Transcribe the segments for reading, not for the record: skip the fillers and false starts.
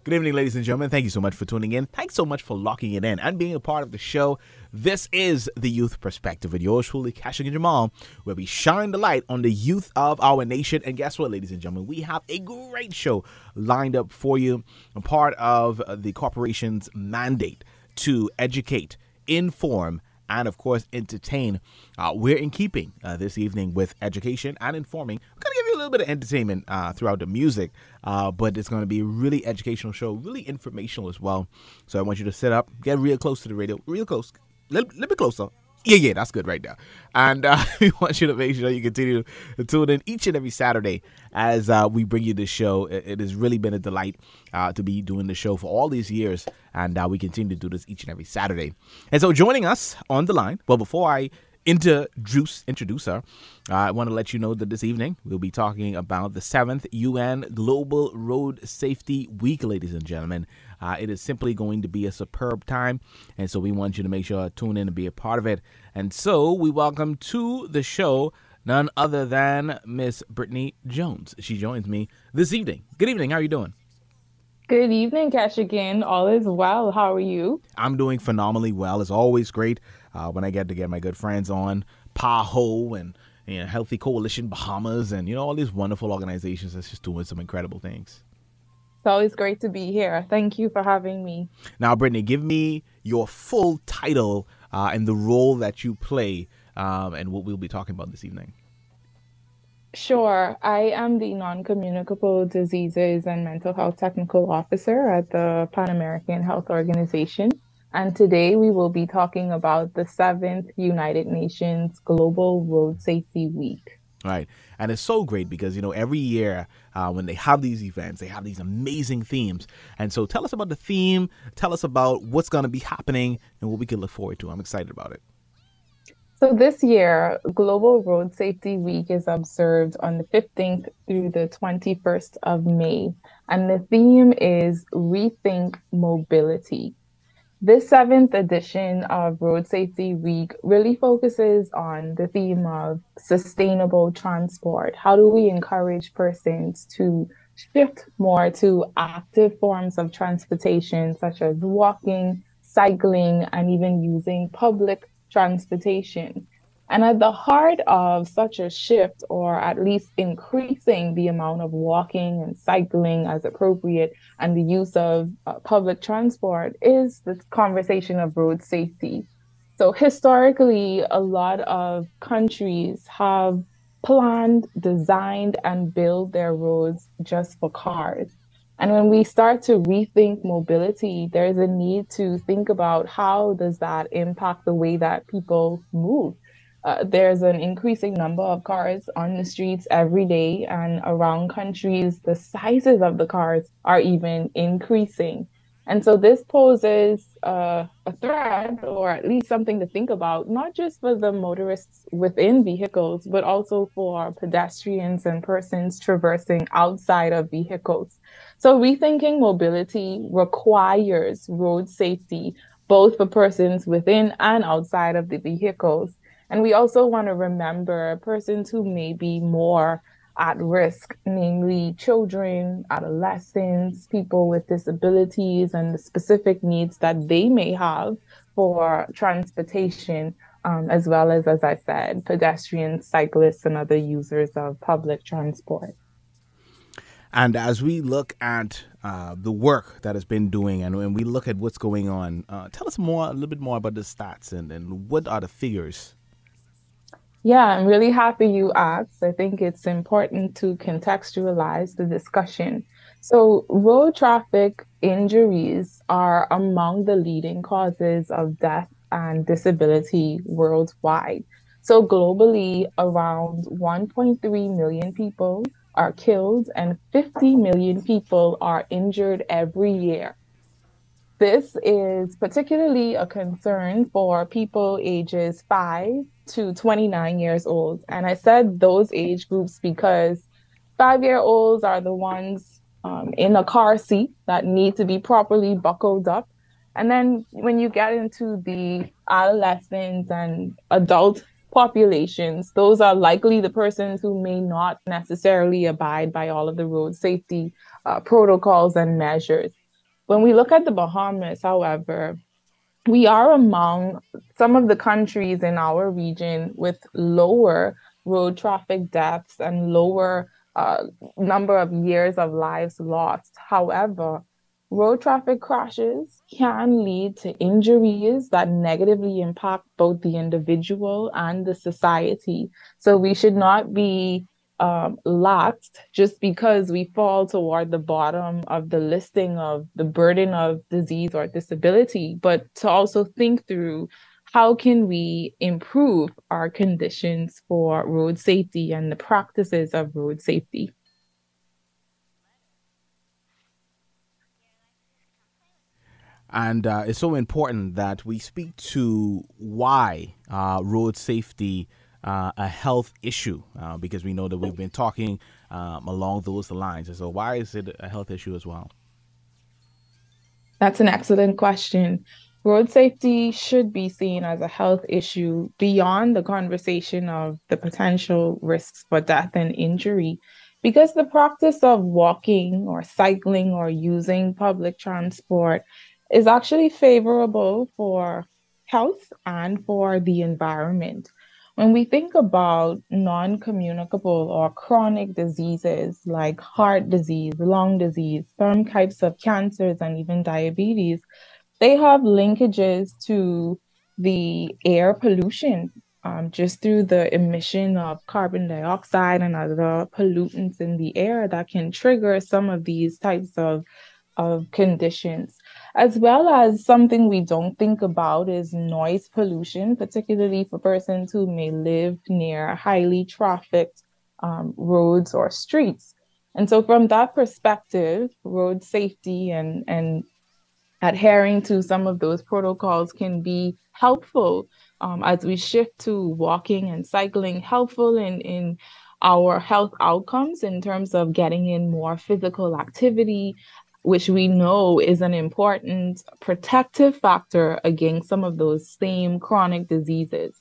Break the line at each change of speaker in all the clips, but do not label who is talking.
Good evening, ladies and gentlemen. Thank you so much for tuning in. Thanks so much for locking it in and being a part of the show. This is The Youth Perspective with yours truly, Keshagen Jamal, where we shine the light on the youth of our nation. And guess what, ladies and gentlemen? We have a great show lined up for you. A part of the corporation's mandate to educate, inform, and of course entertain. We're in keeping this evening with education and informing. We're going to give you a little bit of entertainment throughout the music, but it's going to be a really educational show, really informational as well. So I want you to sit up, get real close to the radio, real close, a little bit closer. Yeah, that's good right now. And we want you to make sure you continue to tune in each and every Saturday as we bring you this show. It has really been a delight to be doing the show for all these years, and we continue to do this each and every Saturday. And so joining us on the line, well, before I introduce her, I want to let you know that this evening we'll be talking about the 7th UN Global Road Safety Week, ladies and gentlemen. It is simply going to be a superb time, and so we want you to make sure to tune in and be a part of it. And so we welcome to the show none other than Miss BRITTNEY Jones. She joins me this evening. Good evening. How are you doing?
Good evening, Keshagen. All is well. How are you?
I'm doing phenomenally well. It's always great when I get to get my good friends on PAHO and Healthy Coalition Bahamas and all these wonderful organizations that's just doing some incredible things.
It's always great to be here. Thank you for having me.
Now, BRITTNEY, give me your full title and the role that you play and what we'll be talking about this evening.
Sure. I am the Non-Communicable Diseases and Mental Health Technical Officer at the Pan American Health Organization. And today we will be talking about the 7th United Nations Global Road Safety Week.
Right. And it's so great because, every year when they have these events, they have these amazing themes. And so tell us about the theme. Tell us about what's going to be happening and what we can look forward to. I'm excited about it.
So this year, Global Road Safety Week is observed on the 15th through the 21st of May. And the theme is Rethink Mobility. This 7th edition of Road Safety Week really focuses on the theme of sustainable transport. How do we encourage persons to shift more to active forms of transportation, such as walking, cycling, and even using public transportation? And at the heart of such a shift, or at least increasing the amount of walking and cycling as appropriate and the use of public transport, is the conversation of road safety. So historically, a lot of countries have planned, designed, and built their roads just for cars. And when we start to rethink mobility, there's a need to think about how does that impact the way that people move. There's an increasing number of cars on the streets every day, and around countries, the sizes of the cars are even increasing. And so this poses a threat, or at least something to think about, not just for the motorists within vehicles, but also for pedestrians and persons traversing outside of vehicles. So rethinking mobility requires road safety, both for persons within and outside of the vehicles. And we also want to remember persons who may be more at risk, namely children, adolescents, people with disabilities, and the specific needs that they may have for transportation, as well as I said, pedestrians, cyclists, and other users of public transport.
And as we look at the work that has been doing and when we look at what's going on, tell us a little bit more about the stats and what are the figures?
Yeah, I'm really happy you asked. I think it's important to contextualize the discussion. So, road traffic injuries are among the leading causes of death and disability worldwide. So, globally, around 1.3 million people are killed and 50 million people are injured every year. This is particularly a concern for people ages 5 to 29 years old. And I said those age groups because 5-year-olds are the ones in a car seat that need to be properly buckled up. And then when you get into the adolescents and adult populations, those are likely the persons who may not necessarily abide by all of the road safety protocols and measures. When we look at the Bahamas, however, we are among some of the countries in our region with lower road traffic deaths and lower number of years of lives lost. However, road traffic crashes can lead to injuries that negatively impact both the individual and the society. So we should not be laxed just because we fall toward the bottom of the listing of the burden of disease or disability, but to also think through how can we improve our conditions for road safety and the practices of road safety.
And it's so important that we speak to why road safety a health issue, because we know that we've been talking along those lines. And so why is it a health issue as well?
That's an excellent question. Road safety should be seen as a health issue beyond the conversation of the potential risks for death and injury, because the practice of walking or cycling or using public transport is actually favorable for health and for the environment. When we think about non-communicable or chronic diseases like heart disease, lung disease, some types of cancers, and even diabetes, they have linkages to the air pollution, just through the emission of carbon dioxide and other pollutants in the air that can trigger some of these types of conditions, as well as something we don't think about is noise pollution, particularly for persons who may live near highly trafficked roads or streets. And so, from that perspective, road safety and adhering to some of those protocols can be helpful as we shift to walking and cycling, helpful in our health outcomes in terms of getting in more physical activity, which we know is an important protective factor against some of those same chronic diseases.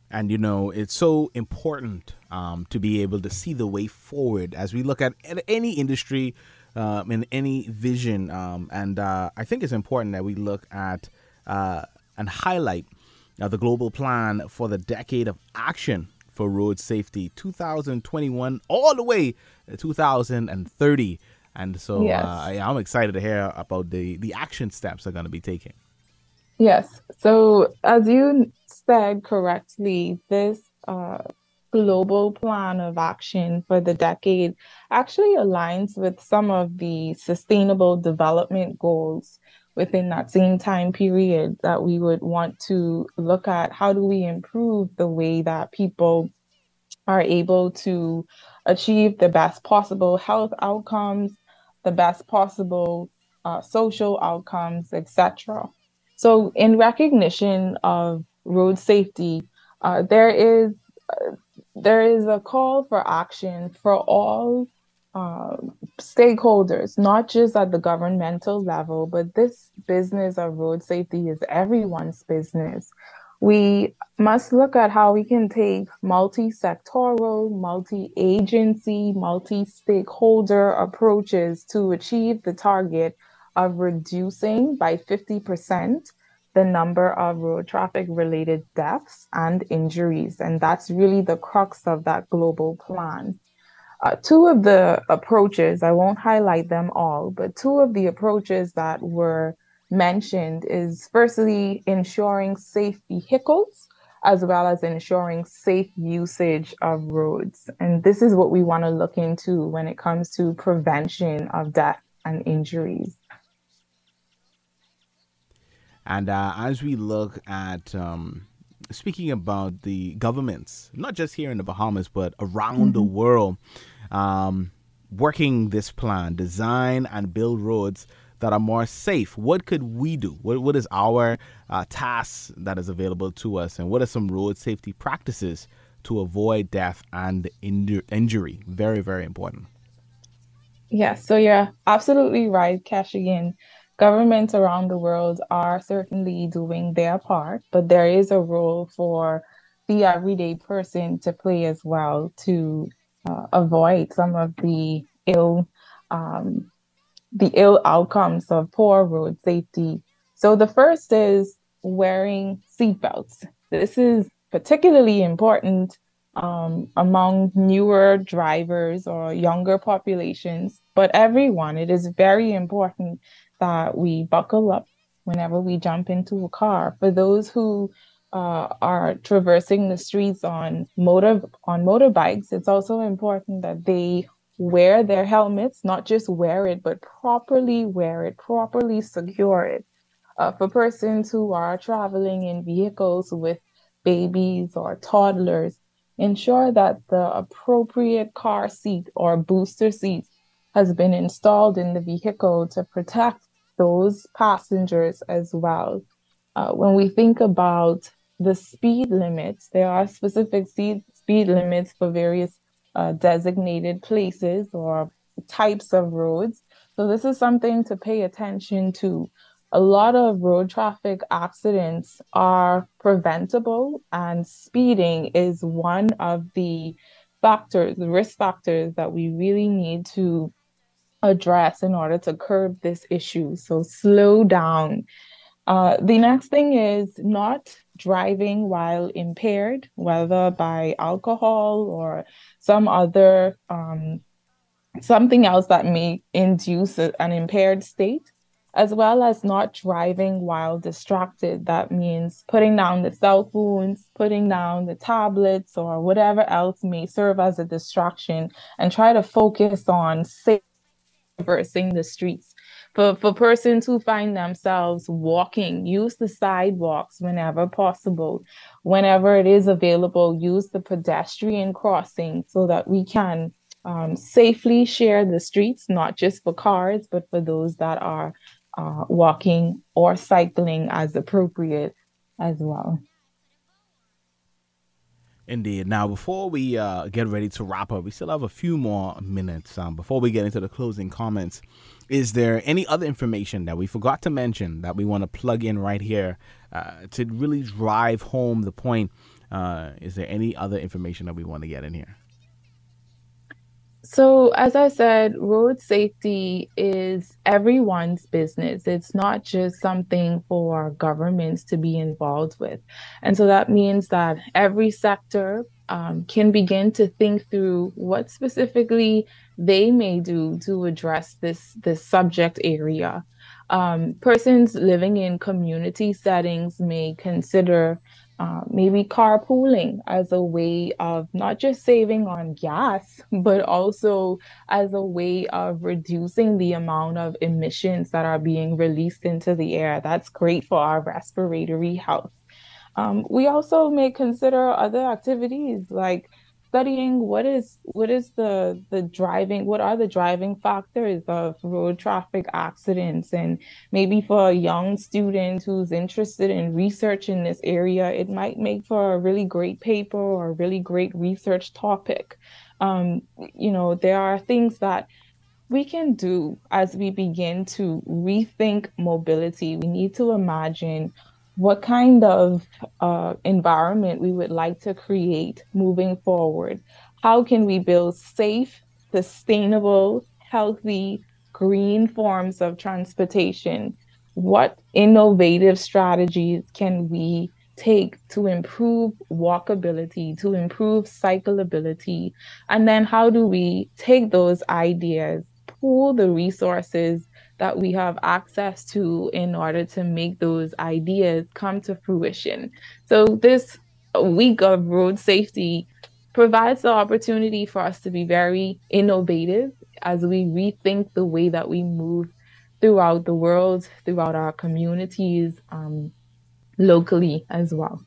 And you know, it's so important to be able to see the way forward as we look at any industry, in any vision. And I think it's important that we look at and highlight the global plan for the decade of action for road safety, 2021 all the way to 2030. And so
Yes.
I'm excited to hear about the action steps they're going to be taking.
Yes. So, as you said correctly, this global plan of action for the decade actually aligns with some of the sustainable development goals within that same time period that we would want to look at how do we improve the way that people are able to achieve the best possible health outcomes, the best possible social outcomes, etc. So, in recognition of road safety, uh, there is there is a call for action for all uh, stakeholders, not just at the governmental level, but this business of road safety is everyone's business. We must look at how we can take multi-sectoral, multi-agency, multi-stakeholder approaches to achieve the target of reducing by 50% the number of road traffic related deaths and injuries. And that's really the crux of that global plan. Two of the approaches, I won't highlight them all, but two of the approaches that were mentioned is firstly ensuring safe vehicles as well as ensuring safe usage of roads. And this is what we want to look into when it comes to prevention of death and injuries.
And as we look at speaking about the governments, not just here in the Bahamas, but around the
Mhm.
world, working this plan, design and build roads that are more safe. What could we do? What is our task that is available to us? And what are some road safety practices to avoid death and injury? Very, very important.
Yes, so you're absolutely right, Keshagen. Governments around the world are certainly doing their part, but there is a role for the everyday person to play as well to avoid some of the ill um, the ill outcomes of poor road safety. So the first is wearing seatbelts. This is particularly important among newer drivers or younger populations, but everyone, it is very important that we buckle up whenever we jump into a car. For those who are traversing the streets on motorbikes, it's also important that they wear their helmets, not just wear it, but properly wear it, properly secure it. For persons who are traveling in vehicles with babies or toddlers, ensure that the appropriate car seat or booster seat has been installed in the vehicle to protect those passengers as well. When we think about the speed limits, there are specific speed limits for various designated places or types of roads. So, this is something to pay attention to. A lot of road traffic accidents are preventable, and speeding is one of the factors, the risk factors that we really need to address in order to curb this issue. So, slow down. The next thing is not driving while impaired, whether by alcohol or some other something else that may induce an impaired state, as well as not driving while distracted. That means putting down the cell phones, putting down the tablets, or whatever else may serve as a distraction, and try to focus on traversing the streets. For persons who find themselves walking, use the sidewalks whenever possible. Whenever it is available, use the pedestrian crossing so that we can safely share the streets, not just for cars, but for those that are walking or cycling as appropriate as well.
Indeed. Now, before we get ready to wrap up, we still have a few more minutes before we get into the closing comments. Is there any other information that we forgot to mention that we want to plug in right here to really drive home the point? Is there any other information that we want to get in here?
So, as I said, road safety is everyone's business. It's not just something for governments to be involved with. And so that means that every sector can begin to think through what specifically they may do to address this subject area. Persons living in community settings may consider maybe carpooling as a way of not just saving on gas, but also as a way of reducing the amount of emissions that are being released into the air. That's great for our respiratory health. We also may consider other activities like studying what is the driving, what are the driving factors of road traffic accidents, and maybe for a young student who's interested in research in this area, it might make for a really great paper or a really great research topic. There are things that we can do as we begin to rethink mobility. We need to imagine what kind of environment we would like to create moving forward. How can we build safe, sustainable, healthy, green forms of transportation? What innovative strategies can we take to improve walkability, to improve cyclability? And then how do we take those ideas, pool the resources that we have access to in order to make those ideas come to fruition? So this week of road safety provides the opportunity for us to be very innovative as we rethink the way that we move throughout the world, throughout our communities, locally as well.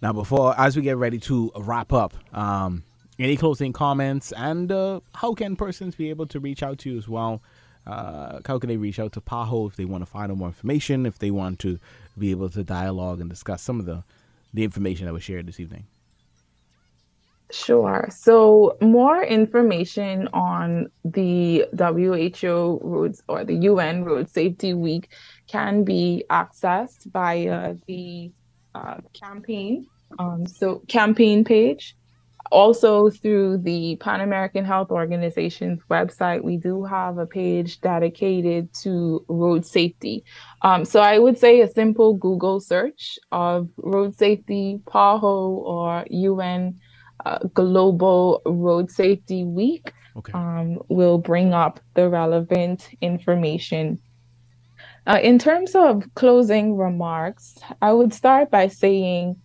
Now, as we get ready to wrap up, any closing comments, and how can persons be able to reach out to you as well? How can they reach out to PAHO if they want to find out more information, if they want to be able to dialogue and discuss some of the information that was shared this evening?
Sure. So more information on the WHO roads or the UN Road Safety Week can be accessed via the campaign campaign page, Also, through the Pan American Health Organization's website, we do have a page dedicated to road safety. So I would say a simple Google search of road safety, PAHO, or UN Global Road Safety Week
Okay.
will bring up the relevant information. In terms of closing remarks, I would start by saying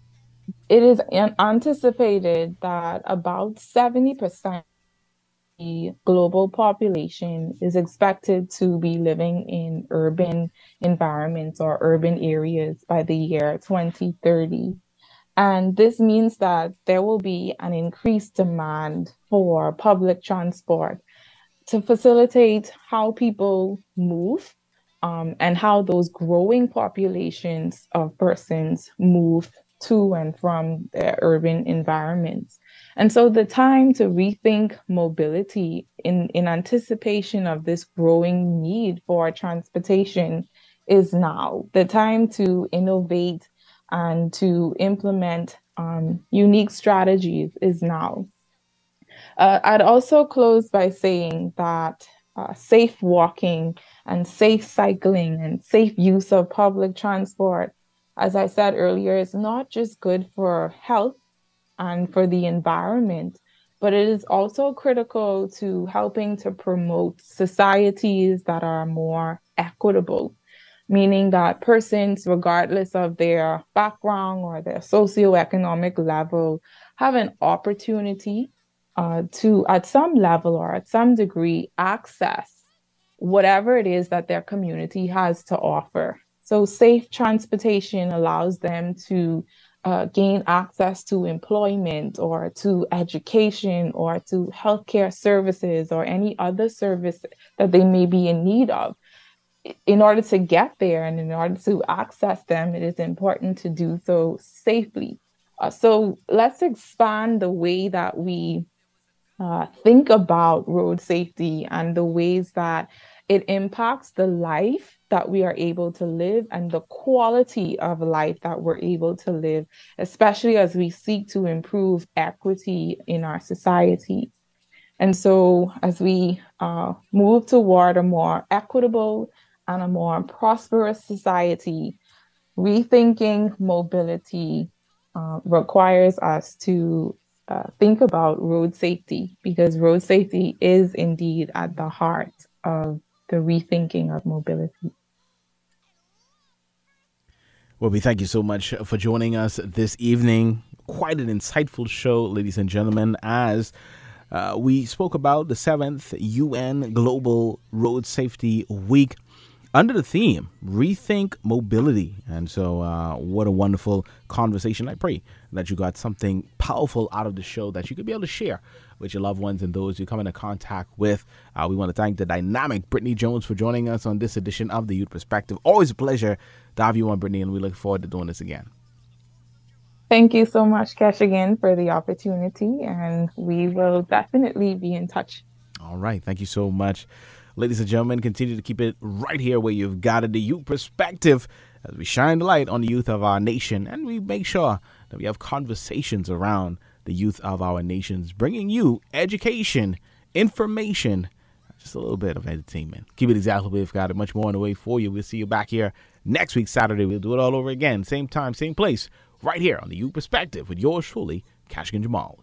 it is anticipated that about 70% of the global population is expected to be living in urban environments or urban areas by the year 2030. And this means that there will be an increased demand for public transport to facilitate how people move, and how those growing populations of persons move to and from their urban environments. And so the time to rethink mobility in anticipation of this growing need for transportation is now. The time to innovate and to implement unique strategies is now. I'd also close by saying that safe walking and safe cycling and safe use of public transport, as I said earlier, is not just good for health and for the environment, but it is also critical to helping to promote societies that are more equitable, meaning that persons, regardless of their background or their socioeconomic level, have an opportunity to, at some level or at some degree, access whatever it is that their community has to offer. So, safe transportation allows them to gain access to employment or to education or to healthcare services or any other service that they may be in need of. In order to get there and in order to access them, it is important to do so safely. So let's expand the way that we think about road safety and the ways that it impacts the life that we are able to live and the quality of life that we're able to live, especially as we seek to improve equity in our society. And so, as we move toward a more equitable and a more prosperous society, rethinking mobility requires us to think about road safety, because road safety is indeed at the heart of the rethinking of mobility.
Well, we thank you so much for joining us this evening. Quite an insightful show, ladies and gentlemen, as we spoke about the 7th UN Global Road Safety Week under the theme Rethink Mobility. And so what a wonderful conversation. I pray that you got something powerful out of the show that you could be able to share with your loved ones and those you come into contact with. We want to thank the dynamic Brittney Jones for joining us on this edition of The Youth Perspective. Always a pleasure to have you on, Brittney, and we look forward to doing this again.
Thank you so much, Keshagen, for the opportunity, and we will definitely be in touch.
All right. Thank you so much. Ladies and gentlemen, continue to keep it right here where you've got it, The Youth Perspective, as we shine the light on the youth of our nation, and we make sure that we have conversations around the youth of our nations, bringing you education, information, just a little bit of entertainment. Keep it exactly where we've got it. Much more on the way for you. We'll see you back here next week, Saturday. We'll do it all over again. Same time, same place, right here on The Youth Perspective with yours truly, Keshagen Jamal.